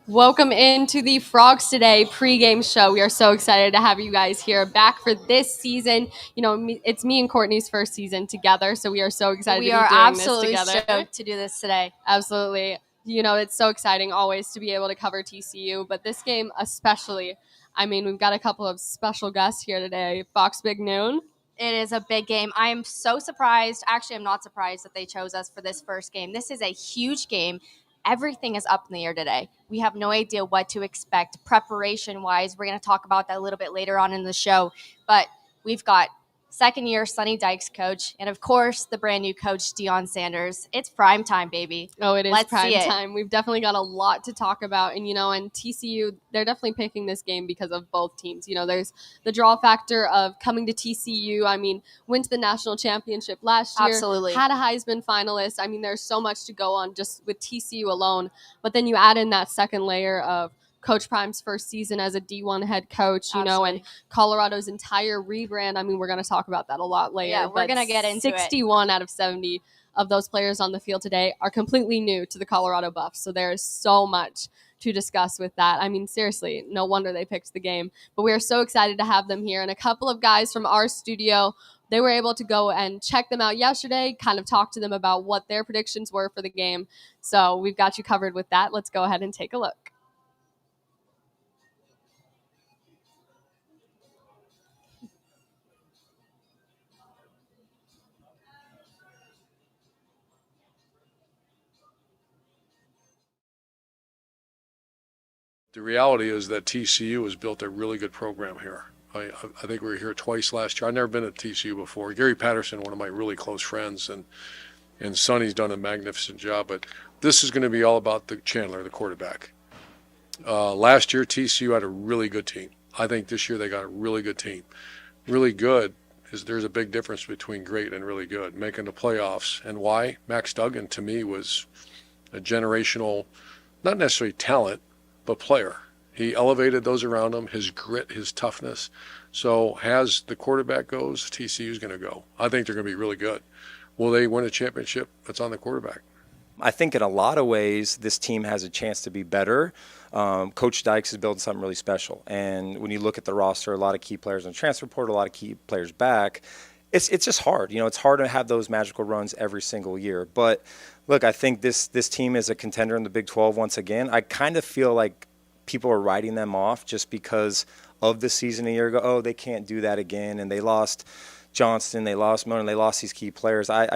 Welcome into the Frogs Today pregame show. We are so excited to have you guys here back for this season. It's me and Courtney's first season together, so we are so excited We to be are doing absolutely this together. stoked to do this today. Absolutely. It's so exciting always to be able to cover TCU, but this game especially. We've got a couple of special guests here today. Fox Big Noon. It is a big game. I am so surprised. Actually, I'm not surprised that they chose us for this first game. This is a huge game. Everything is up in the air today. We have no idea what to expect preparation wise. We're going to talk about that a little bit later on in the show. But we've got second year Sonny Dykes coach, and of course, the brand new coach, Deion Sanders. It's prime time, baby. Oh, it is Let's prime see it. time. We've definitely got a lot to talk about. And TCU, they're definitely picking this game because of both teams. There's the draw factor of coming to TCU. Went to the national championship last year. Absolutely. Had a Heisman finalist. There's so much to go on just with TCU alone. But then you add in that second layer of Coach Prime's first season as a D1 head coach, and Colorado's entire rebrand. We're going to talk about that a lot later. Yeah, we're going to get into 61 out of 70 of those players on the field today are completely new to the Colorado Buffs. So there is so much to discuss with that. Seriously, no wonder they picked the game. But we are so excited to have them here. And a couple of guys from our studio, they were able to go and check them out yesterday, kind of talk to them about what their predictions were for the game. So we've got you covered with that. Let's go ahead and take a look. The reality is that TCU has built a really good program here. I think we were here twice last year. I've never been at TCU before. Gary Patterson, one of my really close friends, and Sonny's done a magnificent job. But this is going to be all about the Chandler, the quarterback. Last year, TCU had a really good team. I think this year they got a really good team. Really good is there's a big difference between great and really good. Making the playoffs. And why? Max Duggan, to me, was a generational, not necessarily talent, but player. He elevated those around him, his grit, his toughness. So as the quarterback goes, TCU's going to go. I think they're going to be really good. Will they win a championship? That's on the quarterback. I think in a lot of ways, this team has a chance to be better. Coach Dykes is building something really special. And when you look at the roster, a lot of key players in the transfer portal, a lot of key players back. It's just hard. It's hard to have those magical runs every single year. But look, I think this team is a contender in the Big 12 once again. I kind of feel like people are writing them off just because of the season a year ago. Oh, they can't do that again. And they lost Johnston, they lost Miller, and they lost these key players. I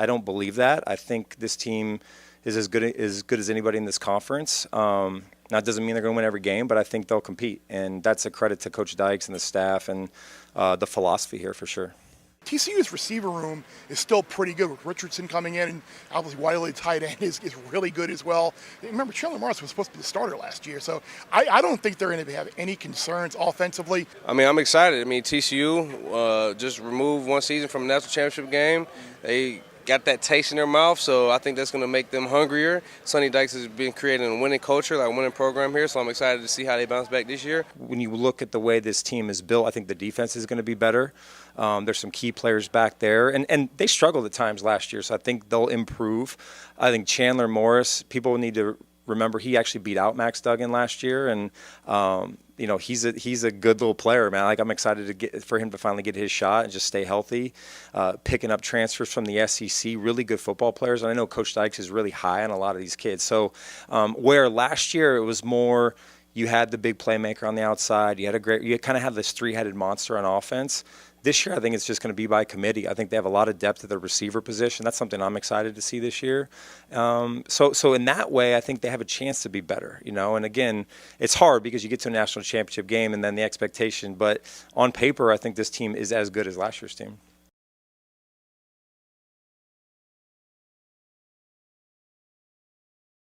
don't believe that. I think this team is as good as anybody in this conference. Now, it doesn't mean they're going to win every game, but I think they'll compete. And that's a credit to Coach Dykes and the staff and the philosophy here for sure. TCU's receiver room is still pretty good with Richardson coming in, and obviously Wiley, tight end, is really good as well. Remember, Chandler Morris was supposed to be the starter last year, so I don't think they're going to have any concerns offensively. I'm excited. TCU just removed one season from a national championship game. They got that taste in their mouth, so I think that's going to make them hungrier. Sonny Dykes has been creating a winning culture, like a winning program here, so I'm excited to see how they bounce back this year. When you look at the way this team is built, I think the defense is going to be better. There's some key players back there, and they struggled at times last year, so I think they'll improve. I think Chandler Morris, people need to remember he actually beat out Max Duggan last year, and he's a good little player, man. I'm excited for him to finally get his shot and just stay healthy. Picking up transfers from the SEC, really good football players. And I know Coach Dykes is really high on a lot of these kids. So where last year it was more you had the big playmaker on the outside, you kind of have this three-headed monster on offense. This year, I think it's just going to be by committee. I think they have a lot of depth at the receiver position. That's something I'm excited to see this year. So in that way, I think they have a chance to be better. And again, it's hard because you get to a national championship game and then the expectation. But on paper, I think this team is as good as last year's team.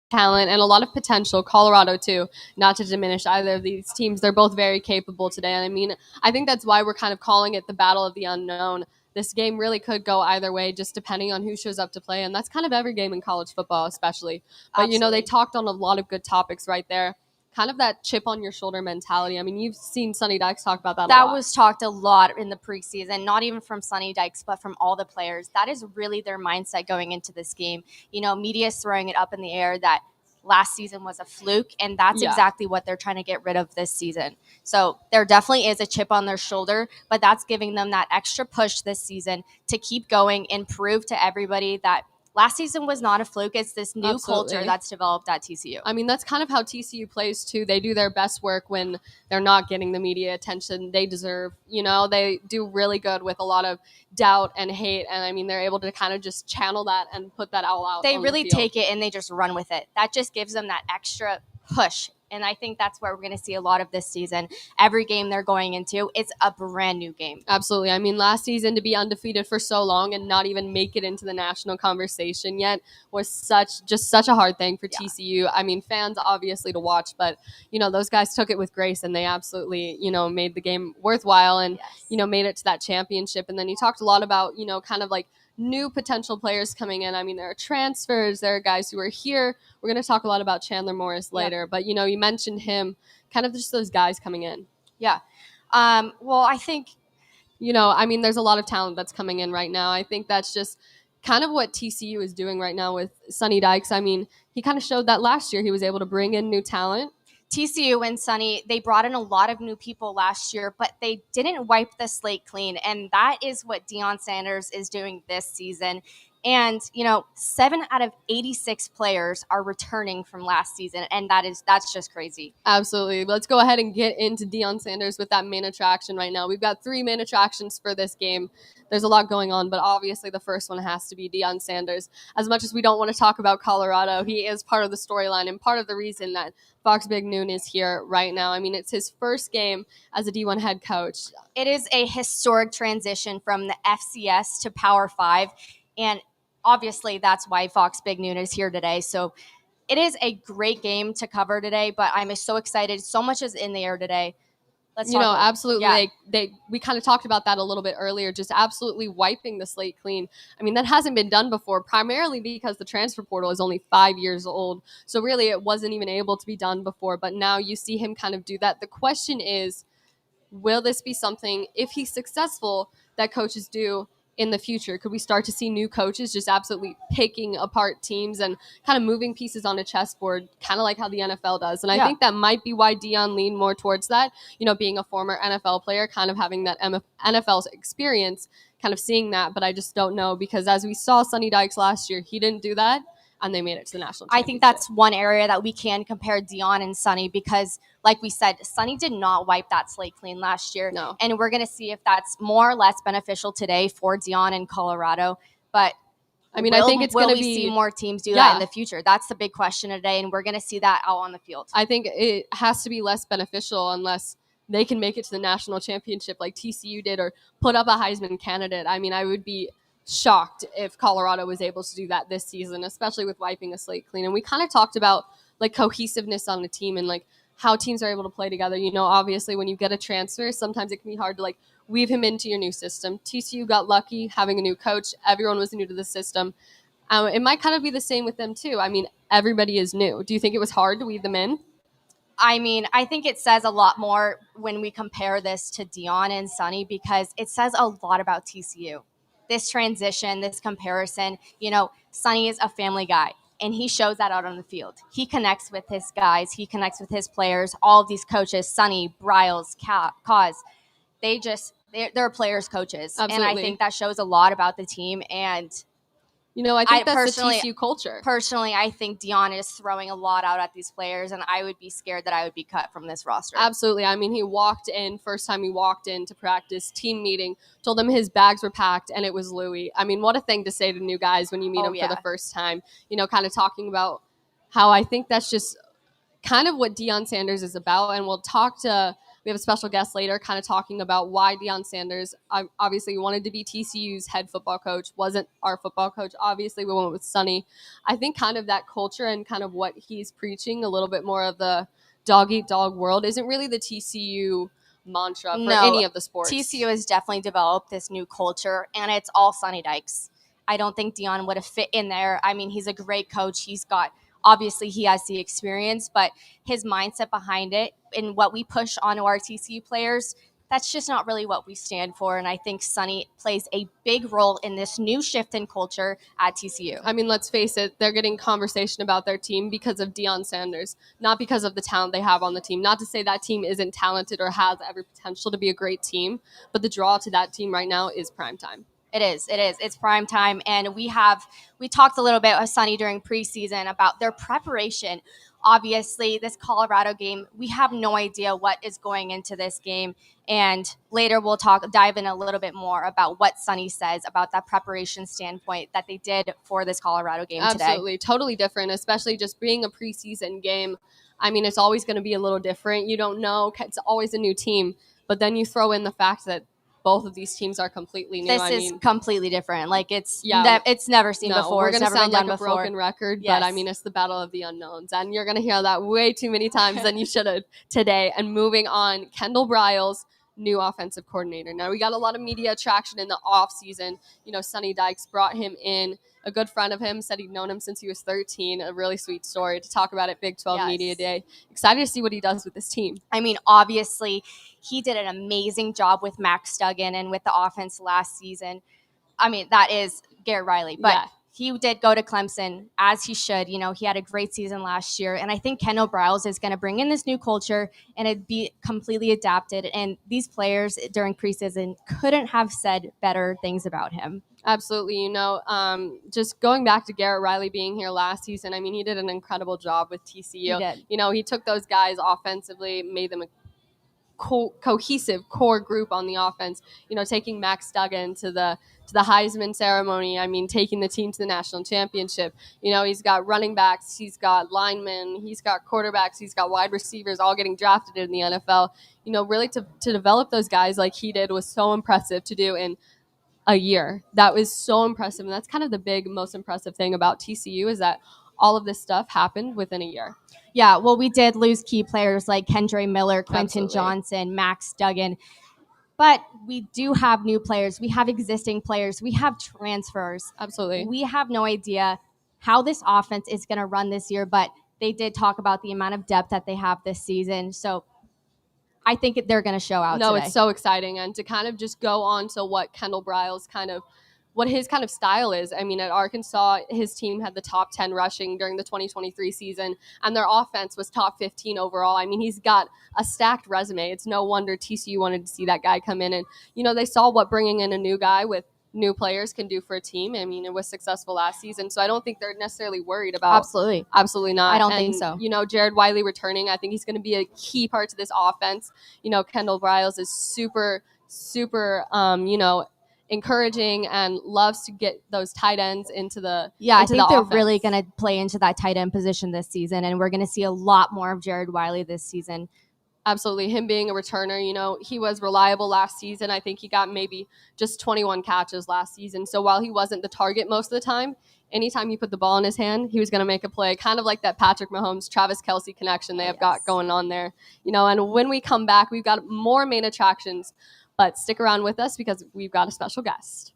Talent and a lot of potential. Colorado too, not to diminish either of these teams. They're both very capable today. And I think that's why we're kind of calling it the battle of the unknown. This game really could go either way, just depending on who shows up to play. And that's kind of every game in college football, especially. But, they talked on a lot of good topics right there. Kind of that chip on your shoulder mentality. You've seen Sonny Dykes talk about that a lot. That was talked a lot in the preseason, not even from Sonny Dykes, but from all the players. That is really their mindset going into this game. Media's throwing it up in the air that last season was a fluke, and that's Yeah. exactly what they're trying to get rid of this season. So there definitely is a chip on their shoulder, but that's giving them that extra push this season to keep going and prove to everybody that last season was not a fluke. It's this new Absolutely. culture that's developed at TCU. I mean, that's kind of how TCU plays too. They do their best work when they're not getting the media attention they deserve. You know, they do really good with a lot of doubt and hate. And I mean, they're able to kind of just channel that and put that all out. They on really the field. take it and they just run with it. That just gives them that extra push. And I think that's where we're going to see a lot of this season. Every game they're going into, it's a brand new game. Absolutely. I mean, last season to be undefeated for so long and not even make it into the national conversation yet was such a hard thing for TCU. I mean, fans obviously to watch, but you know, those guys took it with grace and they absolutely, you know, made the game worthwhile and you know, made it to that championship. And then you talked a lot about, you know, kind of like new potential players coming in. I mean, there are transfers, there are guys who are here. We're going to talk a lot about Chandler Morris later, but you know, you mentioned him, kind of just those guys coming in. Yeah. Well, I think, you know, I mean, there's a lot of talent that's coming in right now. I think that's just kind of what TCU is doing right now with Sonny Dykes. I mean, he kind of showed that last year. He was able to bring in new talent. TCU and Sonny, they brought in a lot of new people last year, but they didn't wipe the slate clean. And that is what Deion Sanders is doing this season. And, you know, 7 out of 86 players are returning from last season. And that's just crazy. Absolutely. Let's go ahead and get into Deion Sanders with that main attraction right now. We've got 3 main attractions for this game. There's a lot going on, but obviously the first one has to be Deion Sanders. As much as we don't want to talk about Colorado, he is part of the storyline and part of the reason that Fox Big Noon is here right now. I mean, it's his first game as a D1 head coach. It is a historic transition from the FCS to Power 5. And obviously that's why Fox Big Noon is here today. So it is a great game to cover today, but I'm so excited. So much is in the air today. Absolutely. Yeah. We kind of talked about that a little bit earlier, just absolutely wiping the slate clean. I mean, that hasn't been done before, primarily because the transfer portal is only 5 years old. So really it wasn't even able to be done before, but now you see him kind of do that. The question is, will this be something, if he's successful, that coaches do in the future? Could we start to see new coaches just absolutely picking apart teams and kind of moving pieces on a chessboard, kind of like how the NFL does? And I think that might be why Deion leaned more towards that, you know, being a former NFL player, kind of having that NFL experience, kind of seeing that. But I just don't know, because as we saw Sonny Dykes last year, he didn't do that, and they made it to the national championship. I think that's one area that we can compare Deion and Sonny, because like we said, Sonny did not wipe that slate clean last year. No. And we're going to see if that's more or less beneficial today for Deion in Colorado. But I mean, I think it's going to be, see more teams do that in the future? That's the big question today, and we're going to see that out on the field. I think it has to be less beneficial unless they can make it to the national championship like TCU did, or put up a Heisman candidate. I mean, I would be shocked if Colorado was able to do that this season, especially with wiping a slate clean. And we kind of talked about like cohesiveness on the team and like how teams are able to play together. You know, obviously when you get a transfer, sometimes it can be hard to like weave him into your new system. TCU got lucky having a new coach. Everyone was new to the system. It might kind of be the same with them too. I mean, everybody is new. Do you think it was hard to weave them in? I mean, I think it says a lot more when we compare this to Deion and Sonny, because it says a lot about TCU. This transition, this comparison, you know, Sonny is a family guy, and he shows that out on the field. He connects with his guys. He connects with his players. All of these coaches, Sonny, Bryles, Cause, they're players, coaches. Absolutely. And I think that shows a lot about the team. And you know, I think that's the TCU culture. Personally, I think Deion is throwing a lot out at these players, and I would be scared that I would be cut from this roster. Absolutely. I mean, first time he walked in to practice, team meeting, told them his bags were packed, and it was Louis. I mean, what a thing to say to new guys when you meet them for the first time. You know, kind of talking about how I think that's just kind of what Deion Sanders is about. And we have a special guest later kind of talking about why Deion Sanders obviously wanted to be TCU's head football coach, wasn't our football coach. Obviously, we went with Sonny. I think kind of that culture and kind of what he's preaching, a little bit more of the dog-eat-dog world, isn't really the TCU mantra for any of the sports. TCU has definitely developed this new culture, and it's all Sonny Dykes. I don't think Deion would have fit in there. I mean, he's a great coach. Obviously, he has the experience, but his mindset behind it and what we push onto our TCU players, that's just not really what we stand for. And I think Sonny plays a big role in this new shift in culture at TCU. I mean, let's face it, they're getting conversation about their team because of Deion Sanders, not because of the talent they have on the team. Not to say that team isn't talented or has every potential to be a great team, but the draw to that team right now is primetime. It is. It's prime time. And we talked a little bit with Sonny during preseason about their preparation. Obviously, this Colorado game, we have no idea what is going into this game. And later we'll dive in a little bit more about what Sonny says about that preparation standpoint that they did for this Colorado game today. Absolutely. Totally different, especially just being a preseason game. I mean, it's always going to be a little different. You don't know. It's always a new team. But then you throw in the fact that both of these teams are completely new. This is completely different. Like it's never seen before. We're going to to sound like a broken record, yes. But I mean, it's the battle of the unknowns. And you're going to hear that way too many times than you should have today. And moving on, Kendall Briles, new offensive coordinator. Now, we got a lot of media traction in the offseason. You know, Sonny Dykes brought him in. A good friend of him said he'd known him since he was 13. A really sweet story to talk about at Big 12 Media Day. Excited to see what he does with this team. I mean, obviously, he did an amazing job with Max Duggan and with the offense last season. I mean, that is Garrett Riley. But he did go to Clemson, as he should. You know, he had a great season last year. And I think Kendall Briles is going to bring in this new culture and it'd be completely adapted. And these players during preseason couldn't have said better things about him. Absolutely. You know, just going back to Garrett Riley being here last season, I mean, he did an incredible job with TCU. He did. You know, he took those guys offensively, made them a cohesive core group on the offense, you know, taking Max Duggan to the Heisman ceremony. I mean, taking the team to the national championship. You know, he's got running backs, he's got linemen, he's got quarterbacks, he's got wide receivers all getting drafted in the NFL. You know, really to develop those guys like he did was so impressive to do in a year. That was so impressive. And that's kind of the most impressive thing about TCU is that all of this stuff happened within a year. Yeah, well, we did lose key players like Kendre Miller, Quentin Absolutely. Johnson, Max Duggan. But we do have new players. We have existing players. We have transfers. Absolutely. We have no idea how this offense is going to run this year, but they did talk about the amount of depth that they have this season. So I think they're going to show out today. It's so exciting. And to kind of just go on to what Kendall Briles what his kind of style is. I mean, at Arkansas, his team had the top 10 rushing during the 2023 season, and their offense was top 15 overall. I mean, he's got a stacked resume. It's no wonder TCU wanted to see that guy come in. And, you know, they saw what bringing in a new guy with new players can do for a team. I mean, it was successful last season, so I don't think they're necessarily worried about. Absolutely not. I don't think so. You know, Jared Wiley returning, I think he's going to be a key part to this offense. You know, Kendall Briles is super, you know, encouraging and loves to get those tight ends into the I think they're really going to play into that tight end position this season, and we're going to see a lot more of Jared Wiley this season. Absolutely. Him being a returner, you know, he was reliable last season. I think he got maybe just 21 catches last season. So while he wasn't the target most of the time, anytime you put the ball in his hand, he was going to make a play, kind of like that Patrick Mahomes, Travis Kelce connection they have got going on there. You know, and when we come back, we've got more main attractions, but stick around with us because we've got a special guest.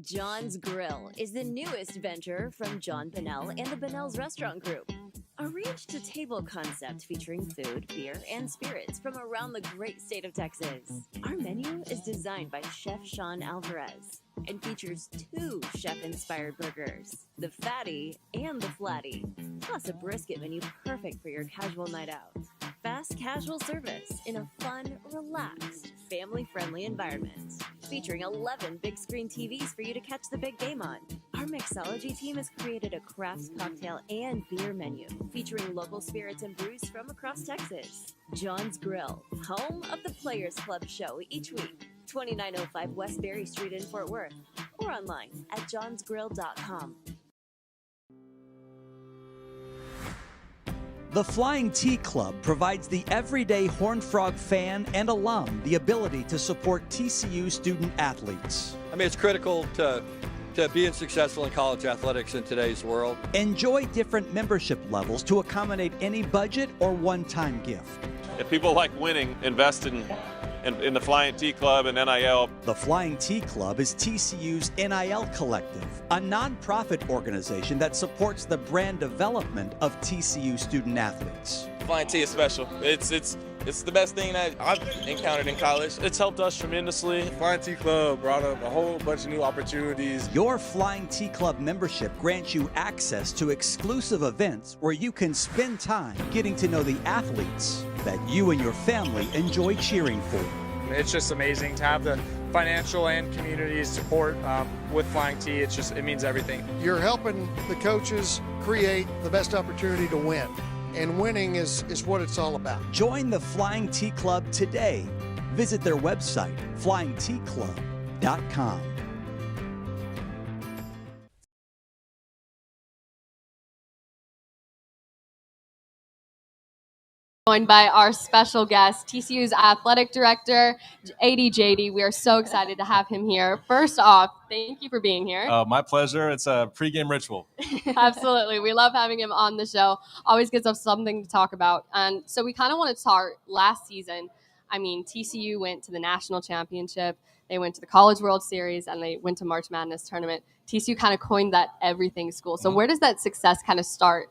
John's Grill is the newest venture from John Bennell and the Bennell's Restaurant Group. A ranch-to-table concept featuring food, beer, and spirits from around the great state of Texas. Our menu is designed by Chef Sean Alvarez and features 2 chef-inspired burgers, the Fatty and the Flatty, plus a brisket menu perfect for your casual night out. Fast casual service in a fun, relaxed, family-friendly environment, featuring 11 big screen TVs for you to catch the big game on. Our mixology team has created a crafts cocktail and beer menu, featuring local spirits and brews from across Texas. John's Grill, home of the Players Club show each week, 2905 West Berry Street in Fort Worth, or online at johnsgrill.com. The Flying T Club provides the everyday Horned Frog fan and alum the ability to support TCU student athletes. I mean, it's critical to being successful in college athletics in today's world. Enjoy different membership levels to accommodate any budget or one-time gift. If people like winning, invest in in the Flying T Club and NIL. The Flying T Club is TCU's NIL Collective, a nonprofit organization that supports the brand development of TCU student athletes. Flying T is special. It's the best thing that I've encountered in college. It's helped us tremendously. Flying T Club brought up a whole bunch of new opportunities. Your Flying T Club membership grants you access to exclusive events where you can spend time getting to know the athletes that you and your family enjoy cheering for. It's just amazing to have the financial and community support with Flying T. It means everything. You're helping the coaches create the best opportunity to win. And winning is what it's all about. Join the Flying T Club today. Visit their website, flyingtclub.com. Joined by our special guest, TCU's athletic director, AD We are so excited to have him here. First off, thank you for being here. My pleasure. It's a pregame ritual. Absolutely. We love having him on the show. Always gives us something to talk about. And so we kind of want to start last season. I mean, TCU went to the national championship. They went to the College World Series, and they went to March Madness tournament. TCU kind of coined that everything school. So where does that success kind of start?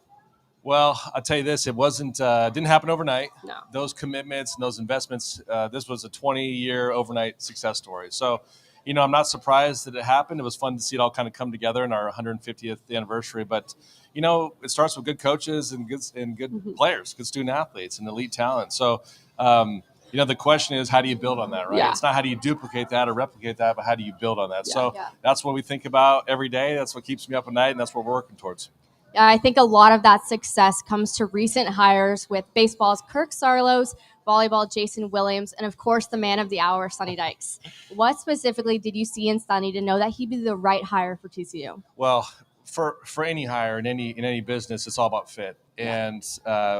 Well, I'll tell you this, it didn't happen overnight. No. Those commitments and those investments, this was a 20-year overnight success story. So, I'm not surprised that it happened. It was fun to see it all kind of come together in our 150th anniversary. But, it starts with good coaches and good players, good student athletes and elite talent. So, the question is, how do you build on that, right? Yeah. It's not how do you duplicate that or replicate that, but how do you build on that? Yeah. That's what we think about every day. That's what keeps me up at night, and that's what we're working towards. I think a lot of that success comes to recent hires with baseball's Kirk Sarlos, volleyball Jason Williams, and of course the man of the hour, Sonny Dykes. What specifically did you see in Sonny to know that he'd be the right hire for TCU? Well, for any hire in any business, it's all about fit. And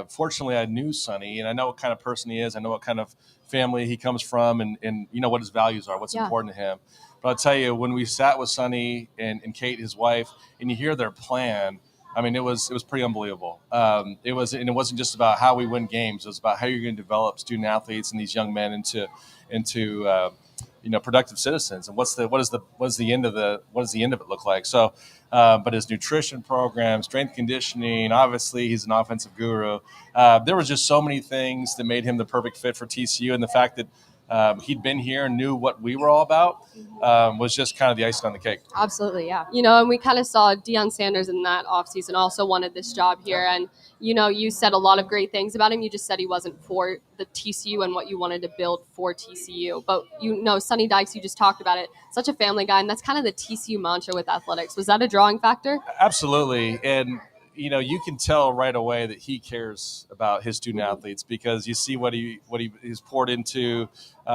fortunately, I knew Sonny, and I know what kind of person he is. I know what kind of family he comes from, and what his values are, what's important to him. But I'll tell you, when we sat with Sonny and Kate, his wife, and you hear their plan, I mean, it was pretty unbelievable. It wasn't just about how we win games. It was about how you're going to develop student athletes and these young men into productive citizens. And what does the end of it look like? So, but his nutrition program, strength conditioning, obviously he's an offensive guru. There was just so many things that made him the perfect fit for TCU, and the fact that he'd been here and knew what we were all about was just kind of the icing on the cake. Absolutely, yeah. And we kind of saw Deion Sanders in that offseason also wanted this job here. And, you said a lot of great things about him. You just said he wasn't for the TCU and what you wanted to build for TCU. But, Sonny Dykes, you just talked about it, such a family guy. And that's kind of the TCU mantra with athletics. Was that a drawing factor? Absolutely. And you can tell right away that he cares about his student athletes, because you see what he's poured into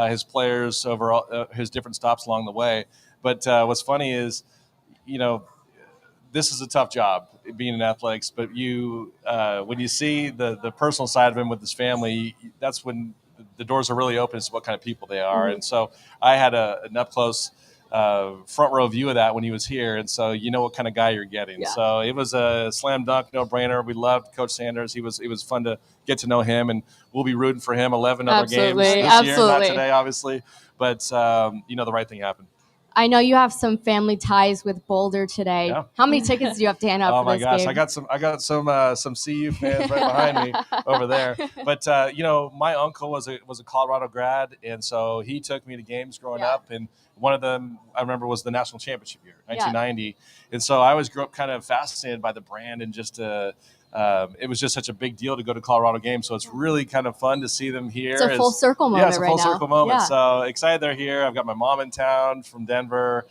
his players over his different stops along the way. But what's funny is, this is a tough job being in athletics, but when you see the personal side of him with his family, that's when the doors are really open as to what kind of people they are. And so I had an up close front row view of that when he was here, and so what kind of guy you're getting. Yeah. So it was a slam dunk, no brainer. We loved Coach Sanders. It was fun to get to know him, and we'll be rooting for him 11 other games this year, not today, obviously. But the right thing happened. I know you have some family ties with Boulder today. Yeah. How many tickets do you have to hand out for this game? Oh my gosh, I got some CU fans right behind me over there. But my uncle was a Colorado grad, and so he took me to games growing up, and one of them I remember was the national championship year, 1990. And so I always grew up kind of fascinated by the brand, and just it was just such a big deal to go to Colorado games. So it's really kind of fun to see them here. It's a full circle moment. Yeah, it's a full circle moment. Yeah. So excited they're here. I've got my mom in town from Denver,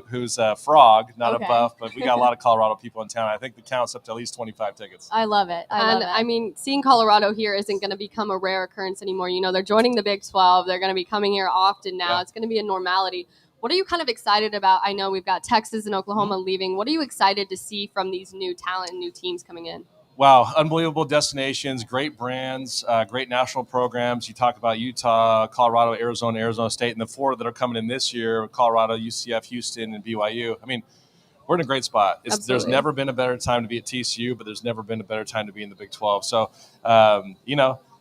who's a frog, not a buff, but we got a lot of Colorado people in town. I think the count's up to at least 25 tickets. I love it. I mean, seeing Colorado here isn't going to become a rare occurrence anymore. They're joining the Big 12. They're going to be coming here often now. Yeah. It's going to be a normality. What are you kind of excited about? I know we've got Texas and Oklahoma leaving. What are you excited to see from these new talent and new teams coming in? Wow, unbelievable destinations, great brands, great national programs. You talk about Utah, Colorado, Arizona State, and the four that are coming in this year, Colorado, UCF, Houston, and BYU. I mean, we're in a great spot. There's never been a better time to be at TCU, but there's never been a better time to be in the Big 12. So,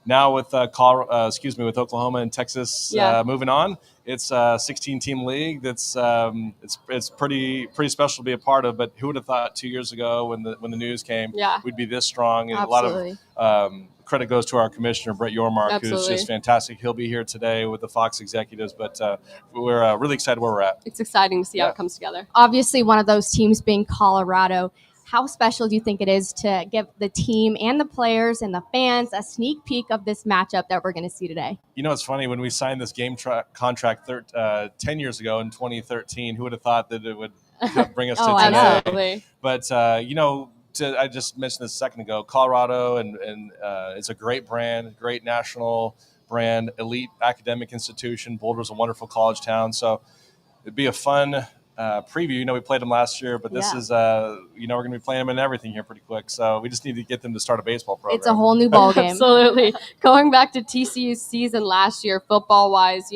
now with with Oklahoma and Texas moving on, it's a 16-team league. That's it's pretty special to be a part of. But who would have thought 2 years ago when the news came, we'd be this strong? And Absolutely. a lot of credit goes to our commissioner, Brett Yormark, who's just fantastic. He'll be here today with the Fox executives, but we're really excited where we're at. It's exciting to see how it comes together. Obviously, one of those teams being Colorado. How special do you think it is to give the team and the players and the fans a sneak peek of this matchup that we're going to see today? You know, it's funny, when we signed this game contract 10 years ago in 2013, who would have thought that it would bring us to today? Absolutely. But, I just mentioned this a second ago, Colorado, and it's a great brand, great national brand, elite academic institution. Boulder's a wonderful college town. So it'd be a fun preview. We played them last year, but this is, we're going to be playing them in everything here pretty quick. So we just need to get them to start a baseball program. It's a whole new ball game. Absolutely. Going back to TCU's season last year, football-wise,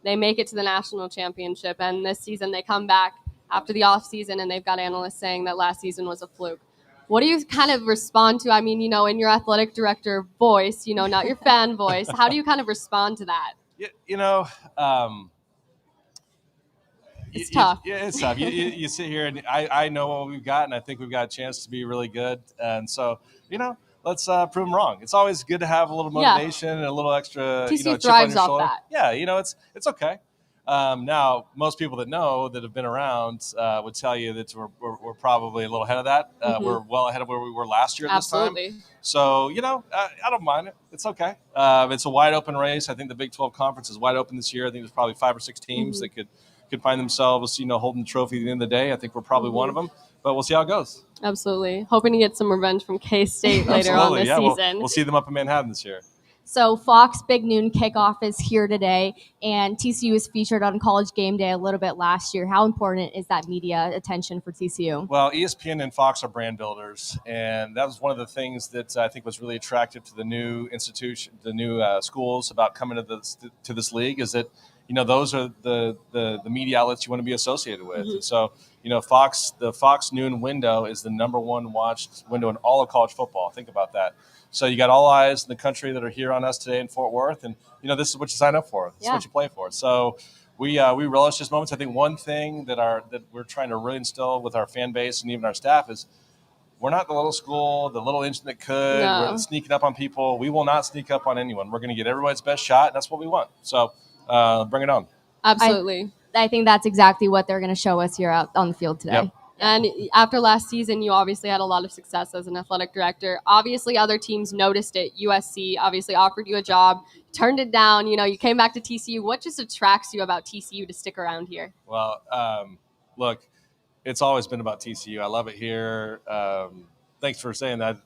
they make it to the national championship, and this season they come back after the off season, and they've got analysts saying that last season was a fluke. What do you kind of respond to? I mean, in your athletic director voice, not your fan voice. How do you kind of respond to that? It's tough. It's tough. You sit here, and I know what we've got, and I think we've got a chance to be really good. And so, let's prove them wrong. It's always good to have a little motivation and a little extra, TCU chip on thrives your off shoulder. that. Yeah, it's okay. Now, most people that have been around would tell you that we're probably a little ahead of that. We're well ahead of where we were last year at this time. So, I don't mind it. It's okay. It's a wide open race. I think the Big 12 Conference is wide open this year. I think there's probably 5 or 6 teams that could find themselves, holding the trophy at the end of the day. I think we're probably one of them, but we'll see how it goes. Absolutely. Hoping to get some revenge from K-State later on this season. We'll see them up in Manhattan this year. So Fox Big Noon Kickoff is here today, and TCU was featured on College Game Day a little bit last year. How important is that media attention for TCU? Well, ESPN and Fox are brand builders, and that was one of the things that I think was really attractive to the new institution, the new schools about coming to this league, is that those are the media outlets you want to be associated with. And so, the Fox Noon window is the number one watched window in all of college football. Think about that. So you got all eyes in the country that are here on us today in Fort Worth, and this is what you sign up for. This is what you play for. So we relish these moments. I think one thing that we're trying to really instill with our fan base and even our staff is we're not the little school, the little engine that could. No. We're sneaking up on people. We will not sneak up on anyone. We're going to get everybody's best shot, and that's what we want. So bring it on. Absolutely. I think that's exactly what they're going to show us here out on the field today. Yep. And after last season, you obviously had a lot of success as an athletic director. Obviously, other teams noticed it. USC obviously offered you a job, turned it down. You came back to TCU. What just attracts you about TCU to stick around here? Well, look, it's always been about TCU. I love it here. Thanks for saying that.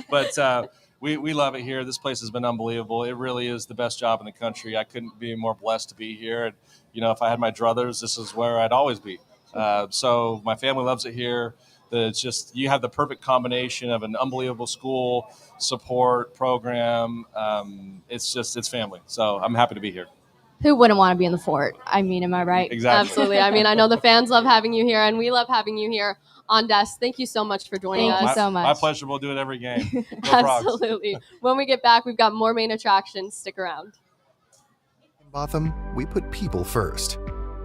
But we love it here. This place has been unbelievable. It really is the best job in the country. I couldn't be more blessed to be here. And, if I had my druthers, this is where I'd always be. So my family loves it here. It's just, you have the perfect combination of an unbelievable school, support, program. It's family. So I'm happy to be here. Who wouldn't want to be in the fort? I mean, am I right? Exactly. Absolutely. I mean, I know the fans love having you here, and we love having you here on desk. Thank you so much for joining us. Thank you so much. My pleasure. We'll do it every game. Go Frogs. Absolutely. When we get back, we've got more main attractions. Stick around. In Botham, we put people first.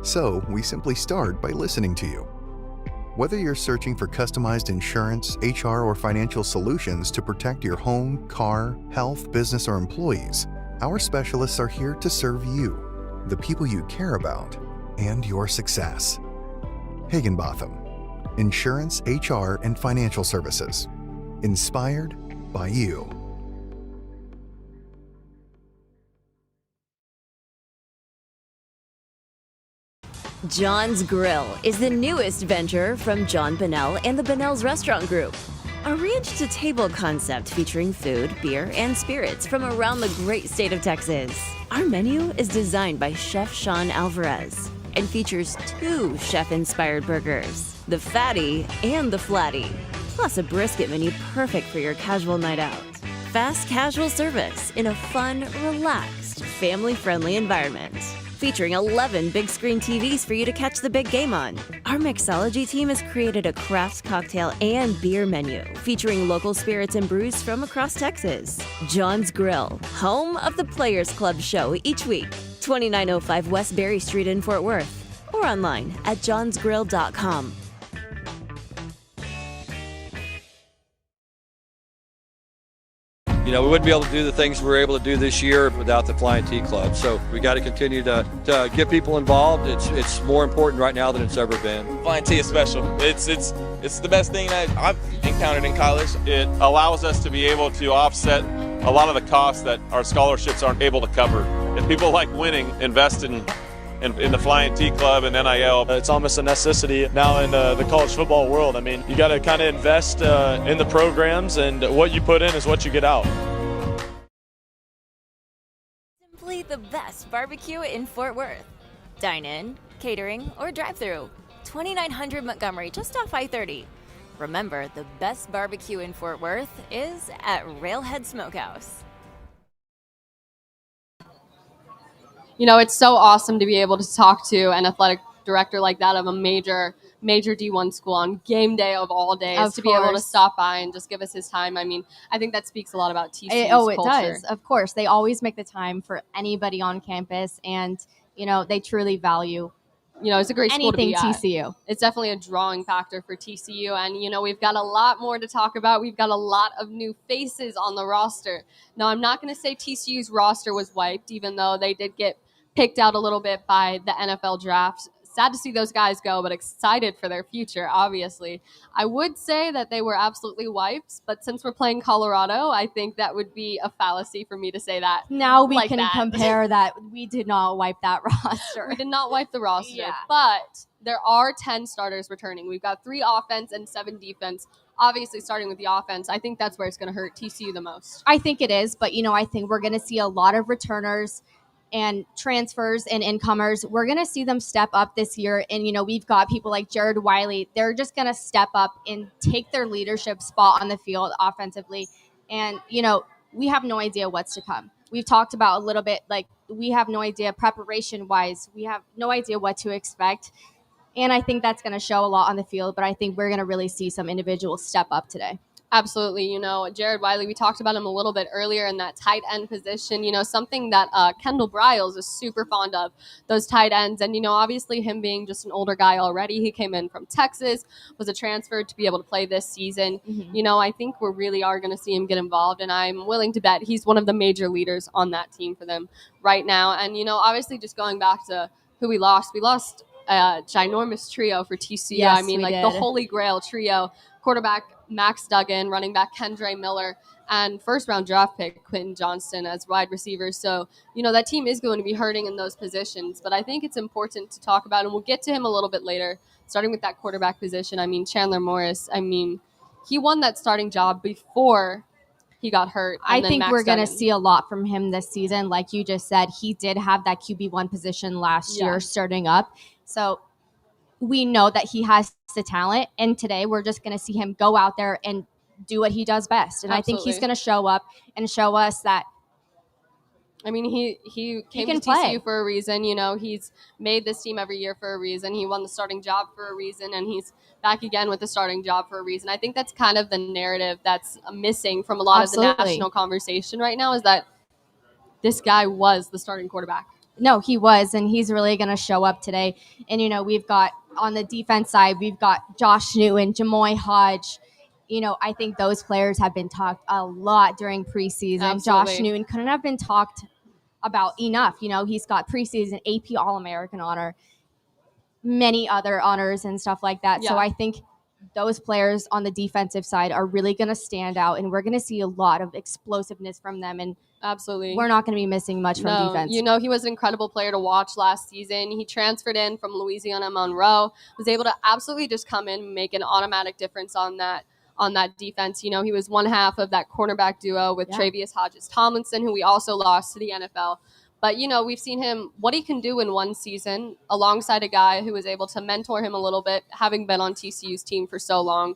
So we simply start by listening to you. Whether you're searching for customized insurance, HR, or financial solutions to protect your home, car, health, business, or employees, our specialists are here to serve you, the people you care about, and your success. Higginbotham, insurance, HR, and financial services. Inspired by you. John's Grill is the newest venture from John Bennell and the Bennell's Restaurant Group. A ranch-to-table concept featuring food, beer, and spirits from around the great state of Texas. Our menu is designed by Chef Sean Alvarez and features 2 chef-inspired burgers, the Fatty and the Flatty, plus a brisket menu perfect for your casual night out. Fast casual service in a fun, relaxed, family-friendly environment. featuring 11 big screen TVs for you to catch the big game on. Our mixology team has created a craft cocktail and beer menu featuring local spirits and brews from across Texas. John's Grill, home of the Players Club show each week. 2905 West Berry Street in Fort Worth, or online at johnsgrill.com. You know, we wouldn't be able to do the things we were able to do this year without the Flying T Club. So we got to continue to get people involved. It's more important right now than it's ever been. Flying T is special. It's the best thing that I've encountered in college. It allows us to be able to offset a lot of the costs that our scholarships aren't able to cover. If people like winning, invest in the Flying T Club and NIL. It's almost a necessity now in the college football world. I mean, you got to kind of invest in the programs, and what you put in is what you get out. Simply the best barbecue in Fort Worth. Dine in, catering, or drive-through. 2900 Montgomery, just off I-30. Remember, the best barbecue in Fort Worth is at Railhead Smokehouse. You know, it's so awesome to be able to talk to an athletic director like that of a major D1 school on game day of all days, to be able to stop by and just give us his time. I mean, I think that speaks a lot about TCU's it culture. does. Of course. They always make the time for anybody on campus, and, you know, they truly value it's a great school to be anything at. TCU. It's definitely a drawing factor for TCU. And, we've got a lot more to talk about. We've got a lot of new faces on the roster. Now, I'm not going to say TCU's roster was wiped, even though they did get picked out a little bit by the NFL draft. Sad to see those guys go, but excited for their future, obviously. I would say that they were absolutely wiped, but since we're playing Colorado, I think that would be a fallacy for me to say that. Now we like can that. compare that. We did not wipe that roster. We did not wipe the roster, but there are 10 starters returning. We've got 3 offense and 7 defense. Obviously, starting with the offense, I think that's where it's going to hurt TCU the most. I think it is, but, I think we're going to see a lot of returners and transfers and incomers. We're going to see them step up this year. And, we've got people like Jared Wiley. They're just going to step up and take their leadership spot on the field offensively. And, we have no idea what's to come. We've talked about a little bit, like, we have no idea preparation-wise. We have no idea what to expect. And I think that's going to show a lot on the field, but I think we're going to really see some individuals step up today. Absolutely. Jared Wiley, we talked about him a little bit earlier in that tight end position, something that Kendall Briles is super fond of, those tight ends. And, obviously him being just an older guy already, he came in from Texas, was a transfer to be able to play this season. Mm-hmm. I think we really are going to see him get involved, and I'm willing to bet he's one of the major leaders on that team for them right now. And, obviously just going back to who we lost a ginormous trio for TCU. Yes, I mean, we like did. the holy grail trio: quarterback Max Duggan, running back Kendre Miller, and first-round draft pick Quentin Johnston as wide receivers. So, that team is going to be hurting in those positions. But I think it's important to talk about, and we'll get to him a little bit later, starting with that quarterback position. I mean, Chandler Morris, he won that starting job before he got hurt. I think we're going to see a lot from him this season. Like you just said, he did have that QB1 position last year starting up. So we know that he has the talent, and today we're just going to see him go out there and do what he does best. And Absolutely. I think he's going to show up and show us that. I mean, he came can to TCU play for a reason. He's made this team every year for a reason. He won the starting job for a reason, and he's back again with the starting job for a reason. I think that's kind of the narrative that's missing from a lot of the national conversation right now, is that this guy was the starting quarterback. No, he was, and he's really going to show up today. And, we've got on the defense side, we've got Josh Newton, Jamoy Hodge. I think those players have been talked a lot during preseason. Absolutely. Josh Newton couldn't have been talked about enough. He's got preseason AP All-American honor, many other honors and stuff like that. Yeah. So I think those players on the defensive side are really going to stand out, and we're going to see a lot of explosiveness from them. And absolutely, we're not going to be missing much from defense. He was an incredible player to watch last season. He transferred in from Louisiana Monroe, was able to absolutely just come in and make an automatic difference on that defense. He was one half of that cornerback duo with Travius Hodges-Tomlinson, who we also lost to the NFL. But, we've seen what he can do in one season alongside a guy who was able to mentor him a little bit, having been on TCU's team for so long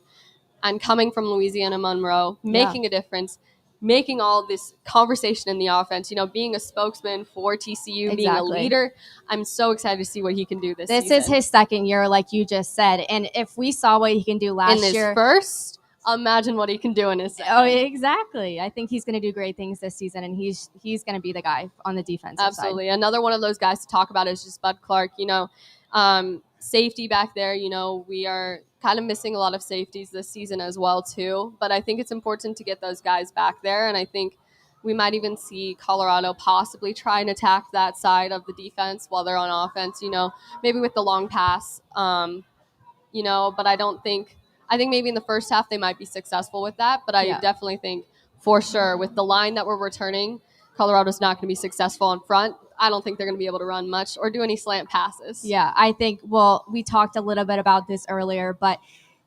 and coming from Louisiana Monroe, making a difference. making all this conversation in the offense, being a spokesman for TCU, being a leader. I'm so excited to see what he can do this season. This is his second year, like you just said. And if we saw what he can do last in year. his first, imagine what he can do in his second. Oh, exactly. I think he's going to do great things this season, and he's going to be the guy on the defensive side. Absolutely. Another one of those guys to talk about is just Bud Clark. Safety back there, we are kind of missing a lot of safeties this season as well, too. But I think it's important to get those guys back there, and I think we might even see Colorado possibly try and attack that side of the defense while they're on offense, maybe with the long pass, but I think maybe in the first half they might be successful with that, but I definitely think for sure with the line that we're returning, Colorado's not going to be successful in front. I don't think they're going to be able to run much or do any slant passes. Yeah, I think, we talked a little bit about this earlier, but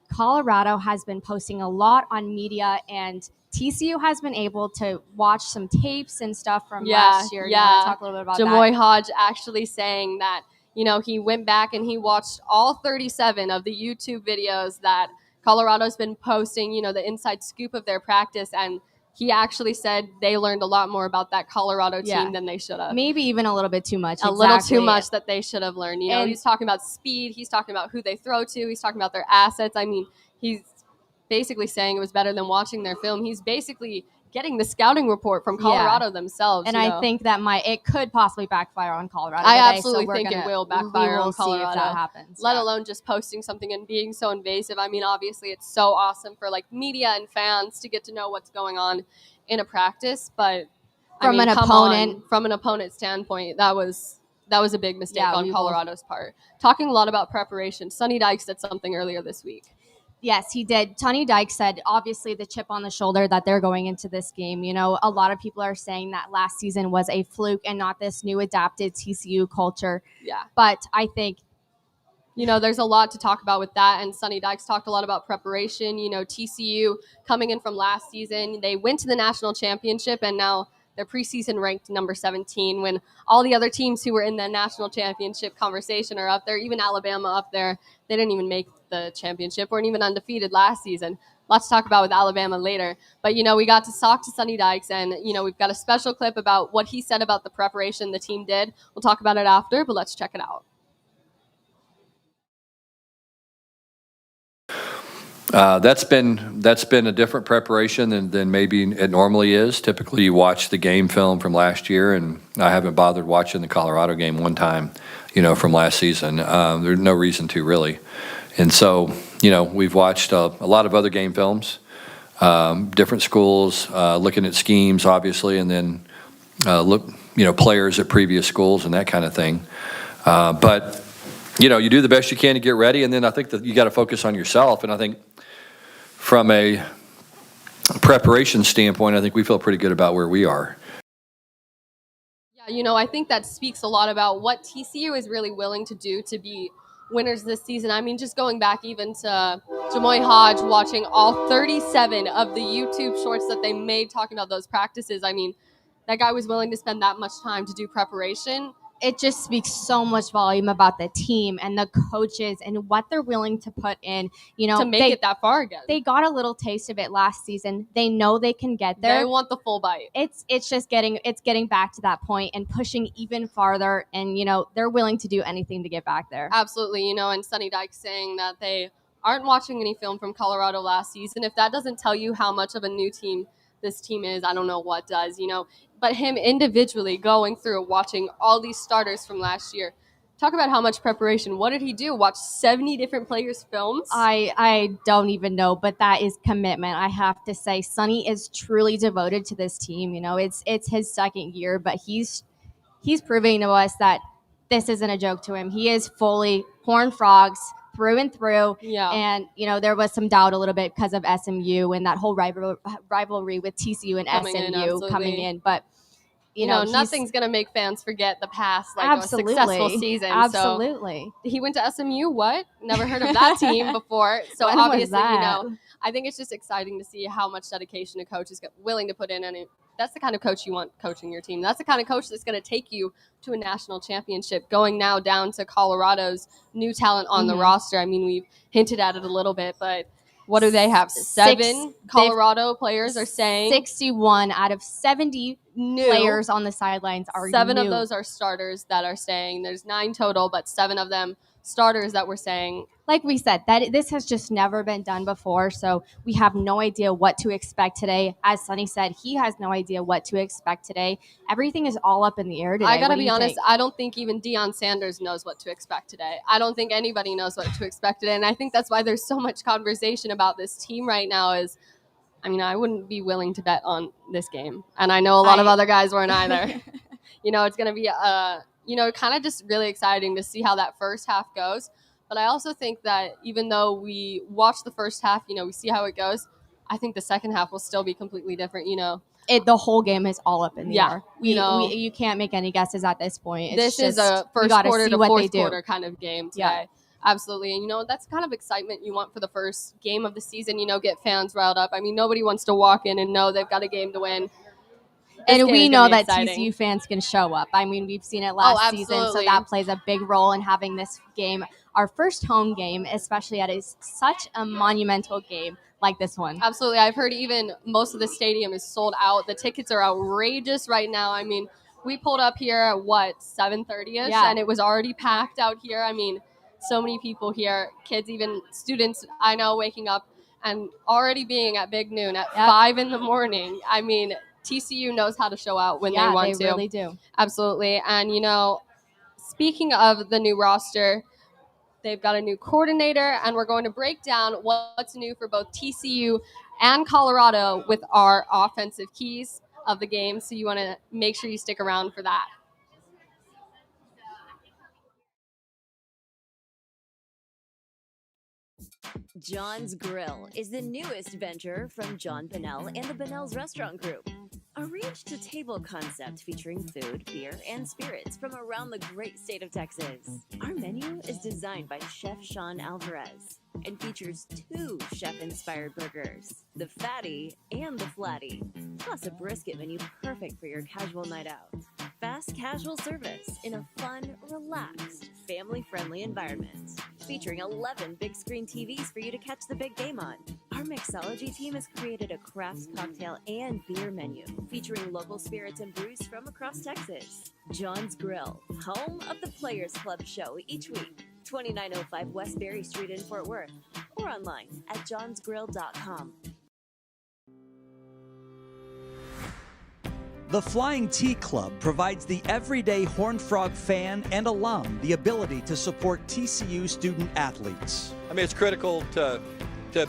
Colorado has been posting a lot on media, and TCU has been able to watch some tapes and stuff from last year. Yeah, talk a little bit about Jamoy that. Hodge actually saying that, he went back and he watched all 37 of the YouTube videos that Colorado's been posting, the inside scoop of their practice, and he actually said they learned a lot more about that Colorado team than they should have. Maybe even a little bit too much. A little too much that they should have learned. He's talking about speed. He's talking about who they throw to. He's talking about their assets. I mean, he's basically saying it was better than watching their film. He's basically getting the scouting report from Colorado themselves. And I think that it could possibly backfire on Colorado. I absolutely think it will backfire on Colorado. See if that happens. Let alone just posting something and being so invasive. I mean, obviously it's so awesome for media and fans to get to know what's going on in a practice, but from an opponent standpoint, that was a big mistake on Colorado's part. Talking a lot about preparation. Sonny Dykes said something earlier this week. Yes, he did. Sonny Dykes said, obviously, the chip on the shoulder that they're going into this game. A lot of people are saying that last season was a fluke and not this new adapted TCU culture. Yeah. But I think, there's a lot to talk about with that. And Sonny Dykes talked a lot about preparation. TCU coming in from last season, they went to the national championship, and now they're preseason ranked number 17 when all the other teams who were in the national championship conversation are up there, even Alabama up there. They didn't even make the championship, weren't even undefeated last season. Lots to talk about with Alabama later. But, we got to talk to Sonny Dykes, and, we've got a special clip about what he said about the preparation the team did. We'll talk about it after, but let's check it out. That's been a different preparation than maybe it normally is. Typically, you watch the game film from last year, and I haven't bothered watching the Colorado game one time, from last season. There's no reason to really. And so, we've watched a lot of other game films, different schools, looking at schemes, obviously, and then players at previous schools and that kind of thing. But, you do the best you can to get ready, and then I think that you got to focus on yourself. And I think from a preparation standpoint, I think we feel pretty good about where we are. Yeah, I think that speaks a lot about what TCU is really willing to do to be winners this season. I mean, just going back even to Jamoy Hodge, watching all 37 of the YouTube shorts that they made talking about those practices. I mean, that guy was willing to spend that much time to do preparation. It just speaks so much volume about the team and the coaches and what they're willing to put in, to make it that far again. They got a little taste of it last season. They know they can get there. They want the full bite. It's just getting back to that point and pushing even farther. And, they're willing to do anything to get back there. Absolutely. And Sonny Dykes saying that they aren't watching any film from Colorado last season. If that doesn't tell you how much of a new team this team is, I don't know what does, But him individually going through, watching all these starters from last year. Talk about how much preparation. What did he do? Watch 70 different players' films? I don't even know, but that is commitment. I have to say, Sonny is truly devoted to this team. It's his second year, but he's proving to us that this isn't a joke to him. He is fully Horned Frogs through and through. Yeah. And, there was some doubt a little bit because of SMU and that whole rivalry with TCU and SMU coming in. But, nothing's going to make fans forget the past, a successful season. Absolutely. So he went to SMU, what? Never heard of that team before. So when obviously, I think it's just exciting to see how much dedication a coach is willing to put in. And that's the kind of coach you want coaching your team. That's the kind of coach that's going to take you to a national championship, going now down to Colorado's new talent on the roster. I mean, we've hinted at it a little bit, but What do they have? 7 Colorado players are saying. 61 out of 70 new players on the sidelines are 7 new. of those are starters that are saying. There's 9 total, but 7 of them starters that were saying. Like we said, that this has just never been done before, so we have no idea what to expect today. As Sonny said, he has no idea what to expect today. Everything is all up in the air today. I gotta be honest, I don't think even Deion Sanders knows what to expect today. I don't think anybody knows what to expect today, and I think that's why there's so much conversation about this team right now. I wouldn't be willing to bet on this game, and I know a lot of other guys weren't either. It's going to be, kind of just really exciting to see how that first half goes. But I also think that even though we watch the first half, we see how it goes, I think the second half will still be completely different, The whole game is all up in the air. You can't make any guesses at this point. This is a first quarter to fourth quarter kind of game today. Yeah. Absolutely. And, that's kind of excitement you want for the first game of the season, get fans riled up. Nobody wants to walk in and know they've got a game to win. And we know that TCU fans can show up. We've seen it last season, so that plays a big role in having this game, our first home game, especially at such a monumental game like this one. Absolutely. I've heard even most of the stadium is sold out. The tickets are outrageous right now. We pulled up here at 7:30ish, and it was already packed out here. So many people here, kids, even students I know waking up and already being at Big Noon at 5 in the morning. TCU knows how to show out when they want to. They really do. Absolutely. And, speaking of the new roster, they've got a new coordinator, and we're going to break down what's new for both TCU and Colorado with our offensive keys of the game. So you want to make sure you stick around for that. John's Grill is the newest venture from John Pinnell and the Pinnell's Restaurant Group. A ranch-to-table concept featuring food, beer, and spirits from around the great state of Texas. Our menu is designed by Chef Sean Alvarez and features 2 chef-inspired burgers, the Fatty and the Flatty, plus a brisket menu perfect for your casual night out. Fast casual service in a fun, relaxed, family-friendly environment, featuring 11 big screen TVs for you to catch the big game on. Our mixology team has created a craft cocktail and beer menu, featuring local spirits and brews from across Texas. John's Grill, home of the Players Club show each week. 2905 West Berry Street in Fort Worth, or online at johnsgrill.com. The Flying T Club provides the everyday Horned Frog fan and alum the ability to support TCU student athletes. It's critical to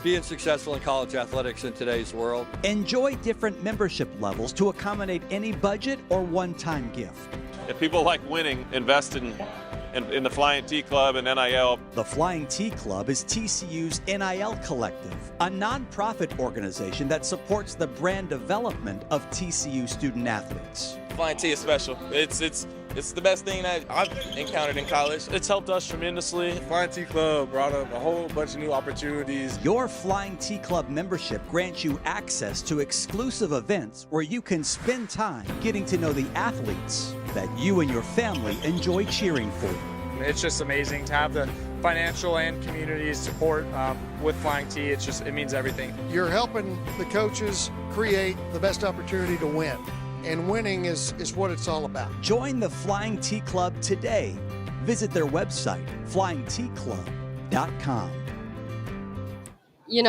being successful in college athletics in today's world. Enjoy different membership levels to accommodate any budget or one-time gift. If people like winning, invest in the Flying T Club and NIL. The Flying T Club is TCU's NIL Collective, a nonprofit organization that supports the brand development of TCU student athletes. Flying T is special. It's the best thing that I've encountered in college. It's helped us tremendously. Flying T Club brought up a whole bunch of new opportunities. Your Flying T Club membership grants you access to exclusive events where you can spend time getting to know the athletes that you and your family enjoy cheering for. It's just amazing to have the financial and community support with Flying T. It means everything. You're helping the coaches create the best opportunity to win. And winning is what it's all about. Join the Flying T Club today. Visit their website, flyingtclub.com.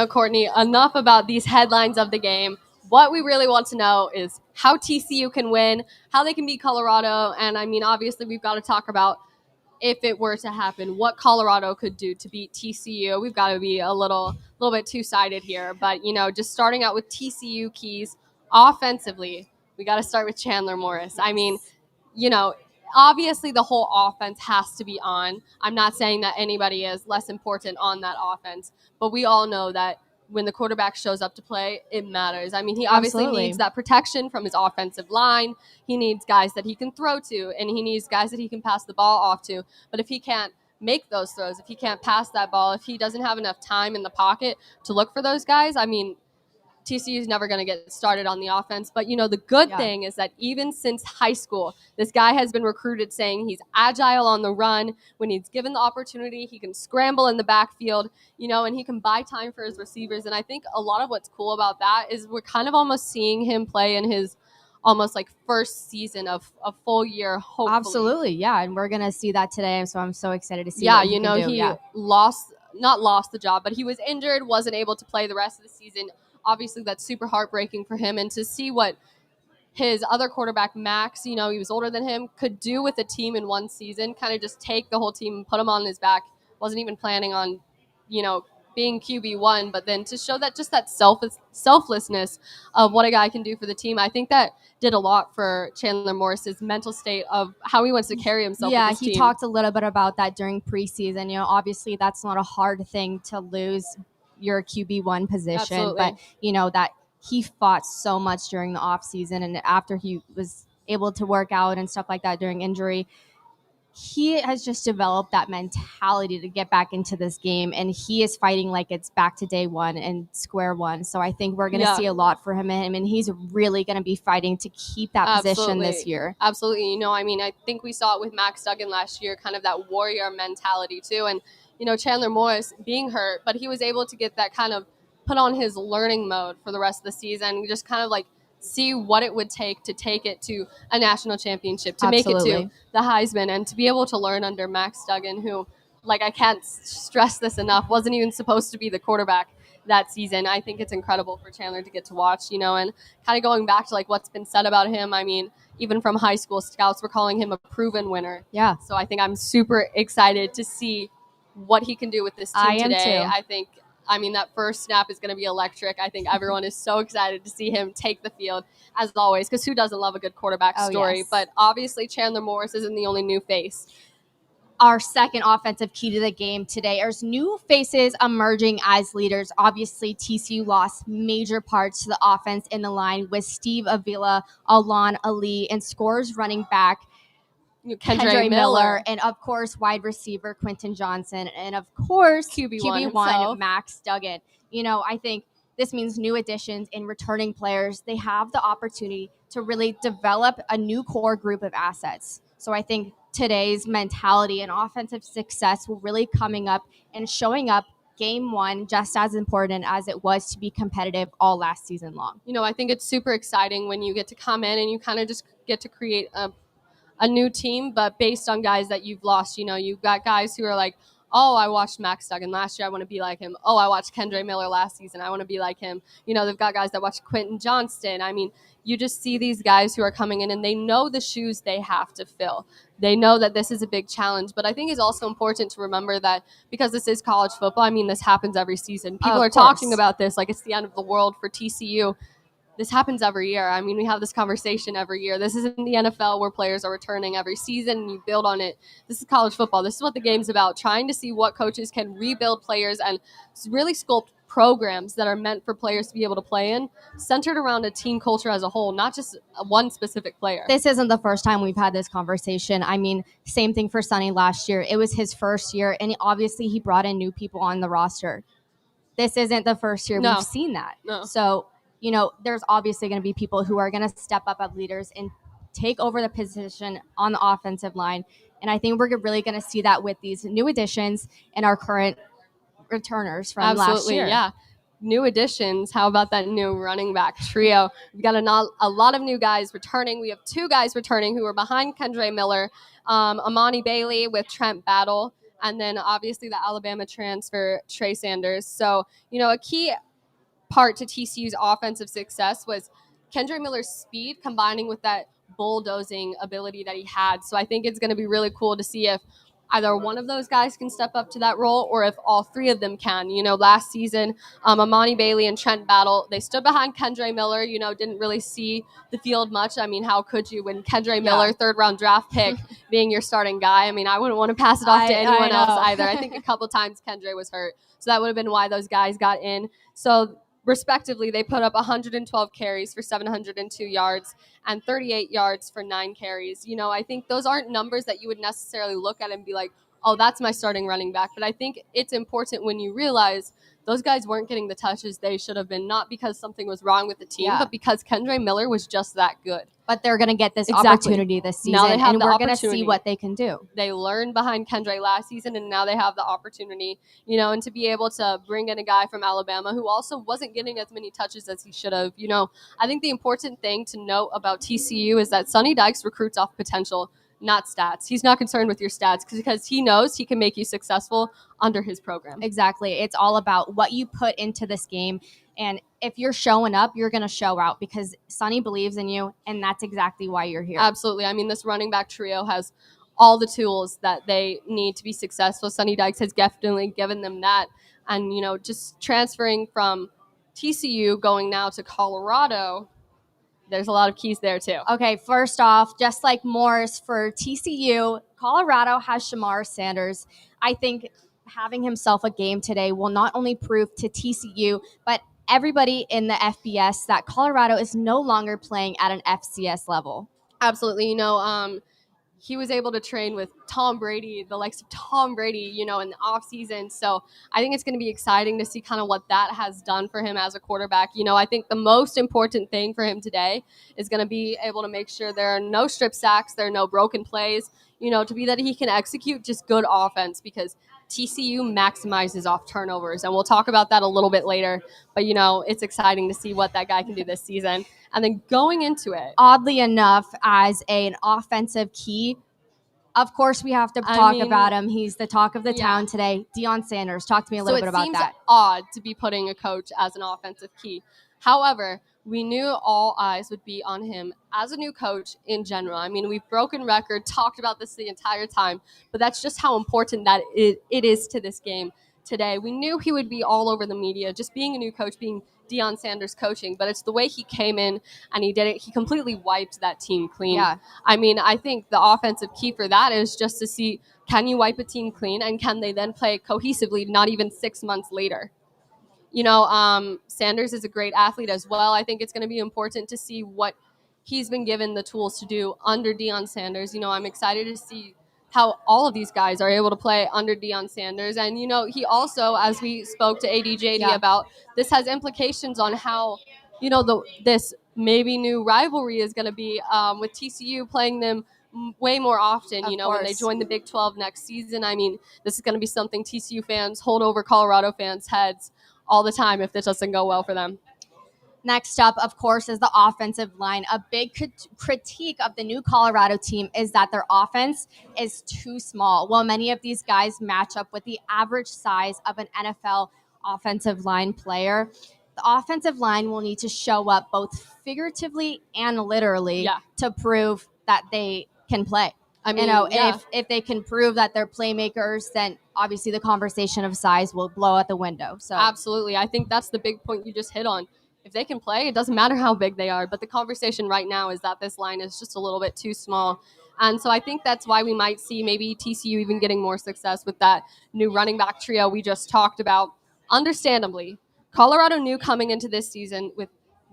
Courtney, enough about these headlines of the game. What we really want to know is how TCU can win, how they can beat Colorado, and obviously we've got to talk about if it were to happen, what Colorado could do to beat TCU. We've got to be a little bit two-sided here, but just starting out with TCU keys offensively. We got to start with Chandler Morris. Obviously the whole offense has to be on. I'm not saying that anybody is less important on that offense, but we all know that when the quarterback shows up to play, it matters. He obviously needs that protection from his offensive line. He needs guys that he can throw to, and he needs guys that he can pass the ball off to. But if he can't make those throws, if he can't pass that ball, if he doesn't have enough time in the pocket to look for those guys, TCU is never going to get started on the offense. But, the good thing is that even since high school, this guy has been recruited saying he's agile on the run. When he's given the opportunity, he can scramble in the backfield, and he can buy time for his receivers. And I think a lot of what's cool about that is we're kind of almost seeing him play in his almost like first season of a full year, hopefully. Absolutely, yeah. And we're going to see that today. So I'm so excited to see what he can do. He not lost the job, but he was injured, wasn't able to play the rest of the season. Obviously, that's super heartbreaking for him. And to see what his other quarterback, Max, he was older than him, could do with a team in one season, kind of just take the whole team and put him on his back. Wasn't even planning on, being QB1, but then to show that just that selflessness of what a guy can do for the team, I think that did a lot for Chandler Morris's mental state of how he wants to carry himself. Yeah, with his he team. talked a little bit about that during preseason. Obviously that's not a hard thing to lose your QB1 position, Absolutely. but that he fought so much during the off season, and after he was able to work out and stuff like that during injury, he has just developed that mentality to get back into this game, and he is fighting like it's back to day one and square one. So I think we're going to see a lot for him, and he's really going to be fighting to keep that position this year. Absolutely. I think we saw it with Max Duggan last year, kind of that warrior mentality too. And, Chandler Morris being hurt, but he was able to get that kind of put on his learning mode for the rest of the season, just kind of like see what it would take it to a national championship, to make it to the Heisman, and to be able to learn under Max Duggan, who, I can't stress this enough, wasn't even supposed to be the quarterback that season. I think it's incredible for Chandler to get to watch, and kind of going back to what's been said about him. I mean, even from high school, scouts were calling him a proven winner. Yeah. So I think I'm super excited to see what he can do with this team today. I am too. I mean, that first snap is going to be electric. I think everyone is so excited to see him take the field, as always, because who doesn't love a good quarterback story? Yes. But obviously, Chandler Morris isn't the only new face. Our second offensive key to the game today. There's new faces emerging as leaders. Obviously, TCU lost major parts to the offense in the line with Steve Avila, Alon Ali, and scores running back Kendre Miller, and of course wide receiver Quentin Johnson, and of course QB1 Max Duggan. I think this means new additions and returning players. They have the opportunity to really develop a new core group of assets. So I think today's mentality and offensive success will really coming up and showing up game one just as important as it was to be competitive all last season long. I think it's super exciting when you get to come in and you kind of just get to create a new team, but based on guys that you've lost. You've got guys who are like, oh, I watched Max Duggan last year, I want to be like him. Oh, I watched Kendre Miller last season, I want to be like him. They've got guys that watch Quentin Johnston. I mean, you just see these guys who are coming in and they know the shoes they have to fill. They know that this is a big challenge, but I think it's also important to remember that because this is college football, I mean, this happens every season. People are talking about this like it's the end of the world for TCU. This happens every year. I mean, we have this conversation every year. This isn't the NFL where players are returning every season and you build on it. This is college football. This is what the game's about, trying to see what coaches can rebuild players and really sculpt programs that are meant for players to be able to play in, centered around a team culture as a whole, not just one specific player. This isn't the first time we've had this conversation. I mean, same thing for Sonny last year. It was his first year, and obviously he brought in new people on the roster. This isn't the first year we've seen that. No. So, there's obviously going to be people who are going to step up as leaders and take over the position on the offensive line. And I think we're really going to see that with these new additions and our current returners from last year. Yeah. New additions. How about that new running back trio? We've got a lot of new guys returning. We have two guys returning who are behind Kendre Miller, Amani Bailey with Trent Battle, and then obviously the Alabama transfer, Trey Sanders. So, a key part to TCU's offensive success was Kendre Miller's speed combining with that bulldozing ability that he had. So I think it's going to be really cool to see if either one of those guys can step up to that role or if all three of them can. Last season, Amani Bailey and Trent Battle, they stood behind Kendre Miller, didn't really see the field much. I mean, how could you when Kendre Miller, third-round draft pick, being your starting guy? I mean, I wouldn't want to pass it off to anyone else either. I think a couple times Kendre was hurt. So that would have been why those guys got in. So respectively, they put up 112 carries for 702 yards and 38 yards for 9 carries. I think those aren't numbers that you would necessarily look at and be like, oh, that's my starting running back. But I think it's important when you realize those guys weren't getting the touches they should have been, not because something was wrong with the team, Yeah. but because Kendre Miller was just that good. But they're going to get this Exactly. opportunity this season, Now they have and the we're going to see opportunity. what they can do. They learned behind Kendre last season, and now they have the opportunity, you know, and to be able to bring in a guy from Alabama who also wasn't getting as many touches as he should have. You know, I think the important thing to note about TCU is that Sonny Dykes recruits off potential, not stats. He's not concerned with your stats because he knows he can make you successful under his program. Exactly. It's all about what you put into this game. And if you're showing up, you're going to show out because Sonny believes in you, and that's exactly why you're here. Absolutely. I mean, this running back trio has all the tools that they need to be successful. Sonny Dykes has definitely given them that. And, you know, just transferring from TCU going now to Colorado, there's a lot of keys there too. Okay, first off, just like Morris for TCU, Colorado has Deion Sanders. I think having himself a game today will not only prove to TCU, but everybody in the FBS that Colorado is no longer playing at an FCS level. Absolutely. You know, he was able to train with Tom Brady, the likes of Tom Brady, you know, in the offseason. So I think it's going to be exciting to see kind of what that has done for him as a quarterback. You know, I think the most important thing for him today is going to be able to make sure there are no strip sacks, there are no broken plays, you know, to be that he can execute just good offense because TCU maximizes off turnovers. And we'll talk about that a little bit later. But, you know, it's exciting to see what that guy can do this season. And then going into it, oddly enough, as an offensive key, of course, we have to talk about him. He's the talk of the town today. Deion Sanders. Talk to me a little bit about that. So it seems odd to be putting a coach as an offensive key. However, we knew all eyes would be on him as a new coach in general. I mean, we've broken record, talked about this the entire time, but that's just how important that it is to this game today. We knew he would be all over the media, just being a new coach, being Deion Sanders coaching, but it's the way he came in and he did it. He completely wiped that team clean. Yeah. I mean, I think the offensive key for that is just to see, can you wipe a team clean and can they then play cohesively not even 6 months later? You know, Sanders is a great athlete as well. I think it's going to be important to see what he's been given the tools to do under Deion Sanders. You know, I'm excited to see how all of these guys are able to play under Deion Sanders. And, you know, he also, as we spoke to ADJD about, this has implications on how, you know, this maybe new rivalry is going to be with TCU playing them way more often, you know, when they join the Big 12 next season. I mean, this is going to be something TCU fans hold over Colorado fans' heads all the time if this doesn't go well for them. Next up, of course, is the offensive line. A big critique of the new Colorado team is that their offense is too small. While many of these guys match up with the average size of an NFL offensive line player, the offensive line will need to show up both figuratively and literally to prove that they can play. I mean, you know, if they can prove that they're playmakers, then obviously the conversation of size will blow out the window. So absolutely. I think that's the big point you just hit on. If they can play, it doesn't matter how big they are. But the conversation right now is that this line is just a little bit too small. And so I think that's why we might see maybe TCU even getting more success with that new running back trio we just talked about. Understandably, Colorado knew coming into this season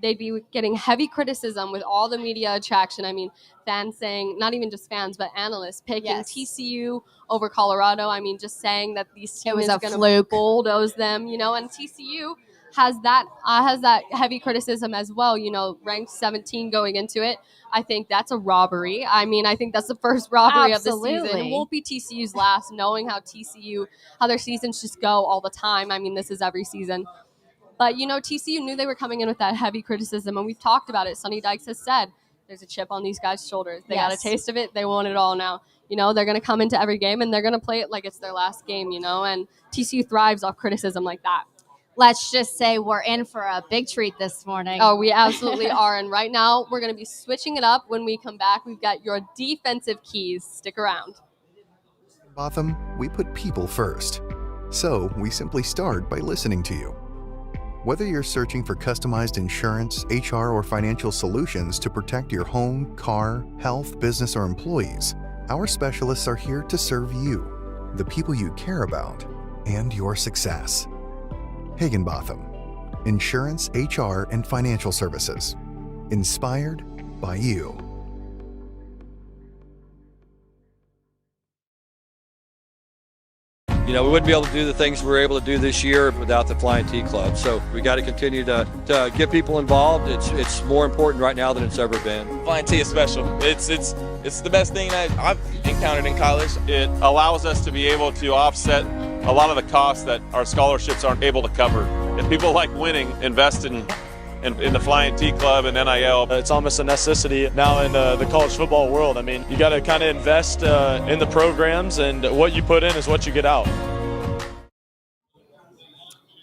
they'd be getting heavy criticism with all the media attraction. I mean, fans saying, not even just fans, but analysts picking TCU over Colorado. I mean, just saying that these teams are going to bulldoze them, you know, and TCU has that heavy criticism as well, you know, ranked 17 going into it. I think that's a robbery. I mean, I think that's the first robbery of the season. It won't be TCU's last, knowing how their seasons just go all the time. I mean, this is every season. But, you know, TCU knew they were coming in with that heavy criticism, and we've talked about it. Sonny Dykes has said there's a chip on these guys' shoulders. They got a taste of it. They want it all now. You know, they're going to come into every game, and they're going to play it like it's their last game, you know, and TCU thrives off criticism like that. Let's just say we're in for a big treat this morning. Oh, we absolutely are. And right now, we're going to be switching it up. When we come back, we've got your defensive keys. Stick around. In Botham, we put people first. So we simply start by listening to you. Whether you're searching for customized insurance, HR, or financial solutions to protect your home, car, health, business, or employees, our specialists are here to serve you, the people you care about, and your success. Higginbotham, insurance, HR, and financial services. Inspired by you. we wouldn't be able to do the things we were able to do this year without the Flying T Club. So we got to continue to get people involved. It's more important right now than it's ever been. Flying T is special. It's the best thing that I've encountered in college. It allows us to be able to offset a lot of the costs that our scholarships aren't able to cover. If people like winning, invest in the Flying T Club and NIL. It's almost a necessity now in the college football world. I mean, you got to kind of invest in the programs, and what you put in is what you get out.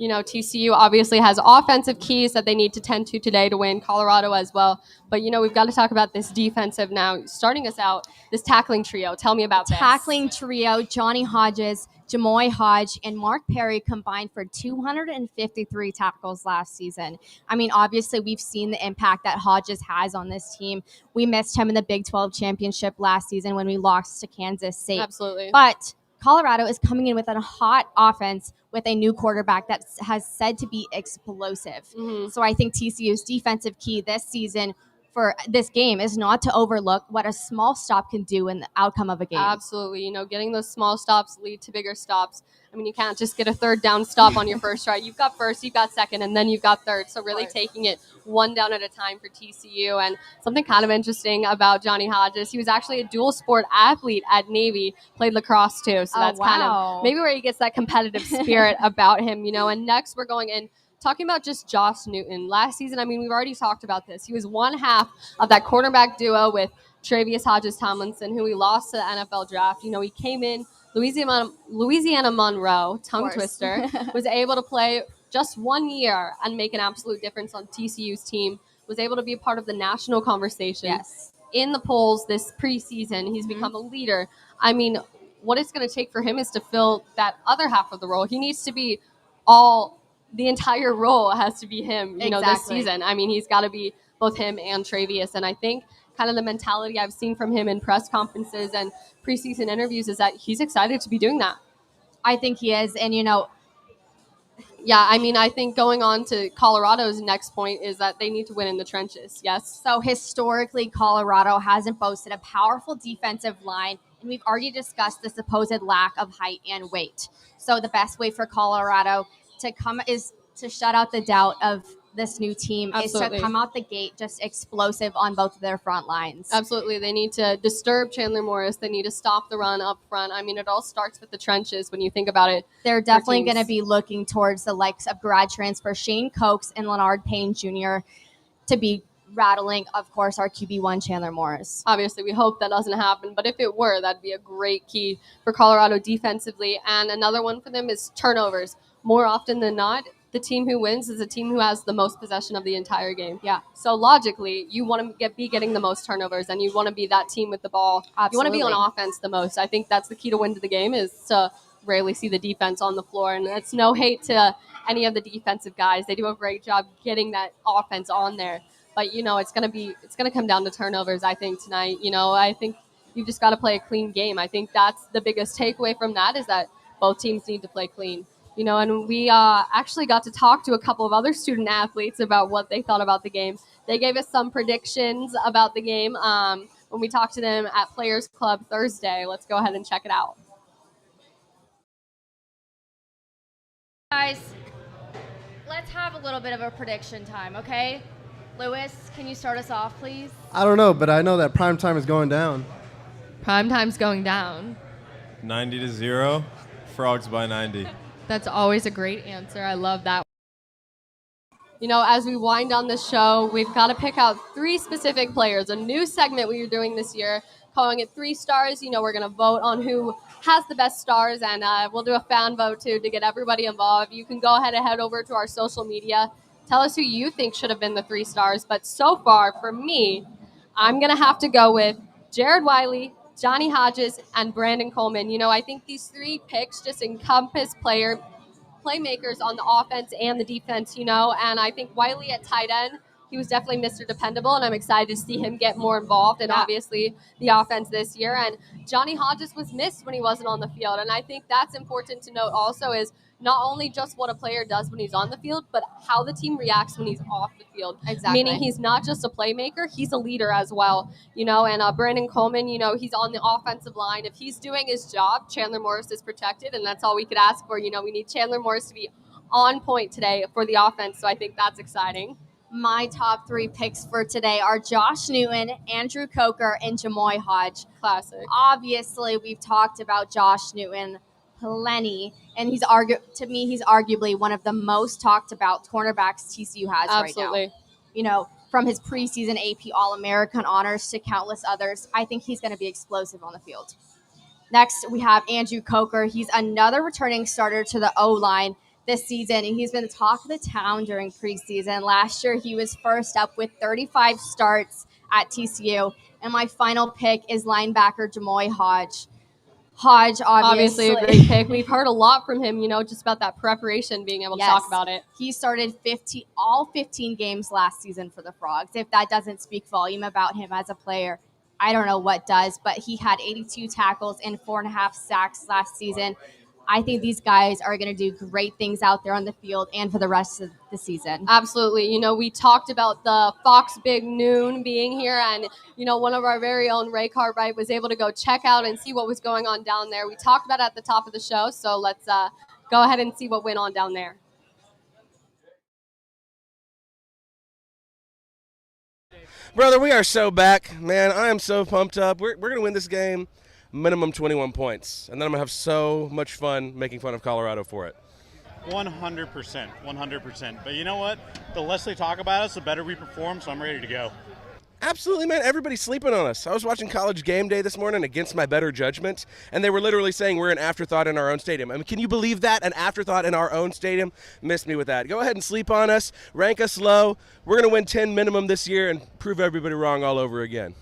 TCU obviously has offensive keys that they need to tend to today to win. Colorado as well. But, we've got to talk about this defensive now. Starting us out, this tackling trio. Tell me about this. Tackling trio, Johnny Hodges, Jamoy Hodge, and Mark Perry combined for 253 tackles last season. I mean, obviously, we've seen the impact that Hodges has on this team. We missed him in the Big 12 championship last season when we lost to Kansas State. Absolutely. But Colorado is coming in with a hot offense with a new quarterback that has said to be explosive. Mm-hmm. So I think TCU's defensive key this season for this game is not to overlook what a small stop can do in the outcome of a game. Absolutely. Getting those small stops lead to bigger stops. I mean, you can't just get a third down stop on your first try. You've got first, you've got second, and then you've got third. So really taking it one down at a time for TCU. And something kind of interesting about Johnny Hodges, he was actually a dual sport athlete at Navy, played lacrosse too. So that's kind of maybe where he gets that competitive spirit about him, And next we're going in. Talking about just Josh Newton. Last season, I mean, we've already talked about this. He was one half of that quarterback duo with Travius Hodges-Tomlinson, who we lost to the NFL draft. He came in, Louisiana Monroe, tongue twister, was able to play just 1 year and make an absolute difference on TCU's team, was able to be a part of the national conversation. In the polls this preseason. He's become a leader. I mean, what it's going to take for him is to fill that other half of the role. He needs to be the entire role has to be him, this season. I mean, he's got to be both him and Travius. And I think kind of the mentality I've seen from him in press conferences and preseason interviews is that he's excited to be doing that. I think he is. And, I think going on to Colorado's next point is that they need to win in the trenches. Yes. So historically, Colorado hasn't boasted a powerful defensive line. And we've already discussed the supposed lack of height and weight. So the best way for Colorado to come is to shut out the doubt of this new team. Absolutely. Is to come out the gate just explosive on both of their front lines. Absolutely. They need to disturb Chandler Morris. They need to stop the run up front. I mean, it all starts with the trenches when you think about it. They're definitely going to be looking towards the likes of grad transfer Shane Cokes and Leonard Payne Jr. to be rattling, of course, our QB1 Chandler Morris. Obviously, we hope that doesn't happen, but if it were, that'd be a great key for Colorado defensively. And another one for them is turnovers. More often than not, the team who wins is the team who has the most possession of the entire game. Yeah. So logically, you want to be getting the most turnovers, and you want to be that team with the ball. Absolutely. You want to be on offense the most. I think that's the key to win to the game is to rarely see the defense on the floor. And it's no hate to any of the defensive guys. They do a great job getting that offense on there. But, it's going to come down to turnovers, I think, tonight. I think you've just got to play a clean game. I think that's the biggest takeaway from that is that both teams need to play clean. And we actually got to talk to a couple of other student athletes about what they thought about the game. They gave us some predictions about the game when we talked to them at Players Club Thursday. Let's go ahead and check it out. Guys, let's have a little bit of a prediction time, okay? Lewis, can you start us off, please? I don't know, but I know that prime time is going down. Prime time's going down. 90-0, Frogs by 90. That's always a great answer. I love that. As we wind down the show, we've got to pick out 3 specific players. A new segment we are doing this year, calling it 3 stars. We're going to vote on who has the best stars, and we'll do a fan vote, too, to get everybody involved. You can go ahead and head over to our social media. Tell us who you think should have been the 3 stars. But so far, for me, I'm going to have to go with Jared Wiley, Johnny Hodges, and Brandon Coleman. I think these 3 picks just encompass playmakers on the offense and the defense, and I think Wiley at tight end, he was definitely Mr. Dependable, and I'm excited to see him get more involved in obviously the offense this year. And Johnny Hodges was missed when he wasn't on the field, and I think that's important to note also is not only just what a player does when he's on the field, but how the team reacts when he's off the field. Exactly. Meaning he's not just a playmaker, he's a leader as well. And Brandon Coleman, he's on the offensive line. If he's doing his job, Chandler Morris is protected, and that's all we could ask for. We need Chandler Morris to be on point today for the offense, so I think that's exciting. My top 3 picks for today are Josh Newton, Andrew Coker, and Jamoy Hodge. Classic. Obviously, we've talked about Josh Newton plenty, and he's arguably one of the most talked about cornerbacks TCU has Absolutely. right now. From his preseason AP All-American honors to countless others, I think he's going to be explosive on the field. Next, we have Andrew Coker. He's another returning starter to the O-line this season, and he's been the talk of the town during preseason. Last year, he was first up with 35 starts at TCU. And my final pick is linebacker Jamoy Hodge. Hodge, obviously a great pick. We've heard a lot from him, just about that preparation, being able to talk about it. He started all 15 games last season for the Frogs. If that doesn't speak volume about him as a player, I don't know what does, but he had 82 tackles and 4.5 sacks last season. I think these guys are going to do great things out there on the field and for the rest of the season. Absolutely. We talked about the Fox Big Noon being here, and, one of our very own Ray Cartwright was able to go check out and see what was going on down there. We talked about it at the top of the show, so let's go ahead and see what went on down there. Brother, we are so back. Man, I am so pumped up. We're going to win this game. Minimum 21 points. And then I'm going to have so much fun making fun of Colorado for it. 100%. 100%. But you know what? The less they talk about us, the better we perform, so I'm ready to go. Absolutely, man. Everybody's sleeping on us. I was watching College Game Day this morning against my better judgment, and they were literally saying we're an afterthought in our own stadium. I mean, can you believe that? An afterthought in our own stadium? Missed me with that. Go ahead and sleep on us. Rank us low. We're going to win 10 minimum this year and prove everybody wrong all over again.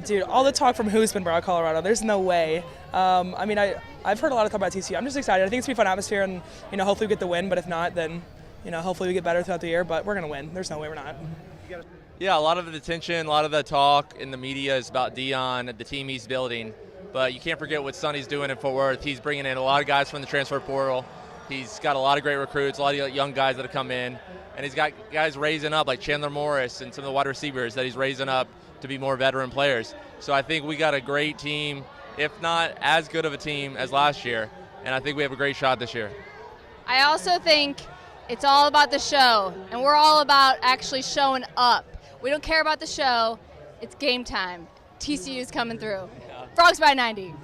Dude, all the talk from who's been brought to Colorado, there's no way. I've heard a lot of talk about TCU. I'm just excited. I think it's going to be a fun atmosphere, and, hopefully we get the win. But if not, then, hopefully we get better throughout the year. But we're going to win. There's no way we're not. Yeah, a lot of the attention, a lot of the talk in the media is about Deion, the team he's building. But you can't forget what Sonny's doing in Fort Worth. He's bringing in a lot of guys from the transfer portal. He's got a lot of great recruits, a lot of young guys that have come in. And he's got guys raising up like Chandler Morris and some of the wide receivers that he's raising up to be more veteran players. So I think we got a great team, if not as good of a team as last year. And I think we have a great shot this year. I also think it's all about the show, and we're all about actually showing up. We don't care about the show. It's game time. TCU's coming through. Frogs by 90.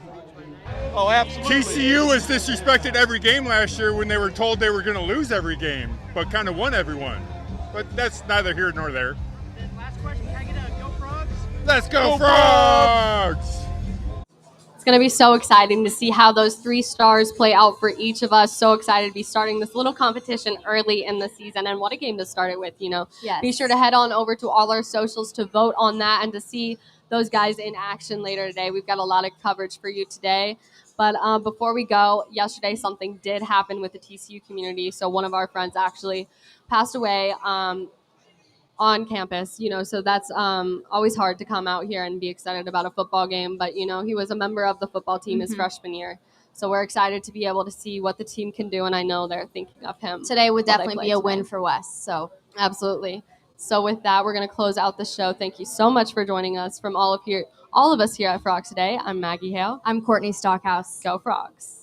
Oh, absolutely. TCU was disrespected every game last year when they were told they were going to lose every game, but kind of won every one. But that's neither here nor there. Last question, can I get a Go Frogs? Let's go, Frogs! It's going to be so exciting to see how those 3 stars play out for each of us. So excited to be starting this little competition early in the season. And what a game to start it with, Yes. Be sure to head on over to all our socials to vote on that and to see those guys in action later today. We've got a lot of coverage for you today. But before we go, yesterday something did happen with the TCU community. So one of our friends actually passed away on campus, so that's always hard to come out here and be excited about a football game. But, he was a member of the football team his freshman year. So we're excited to be able to see what the team can do. And I know they're thinking of him. Today would definitely be a win for West. So absolutely. So with that, we're going to close out the show. Thank you so much for joining us from all of us here at Frogs Today. I'm Maggie Hale. I'm Courtney Stockhouse. Go Frogs.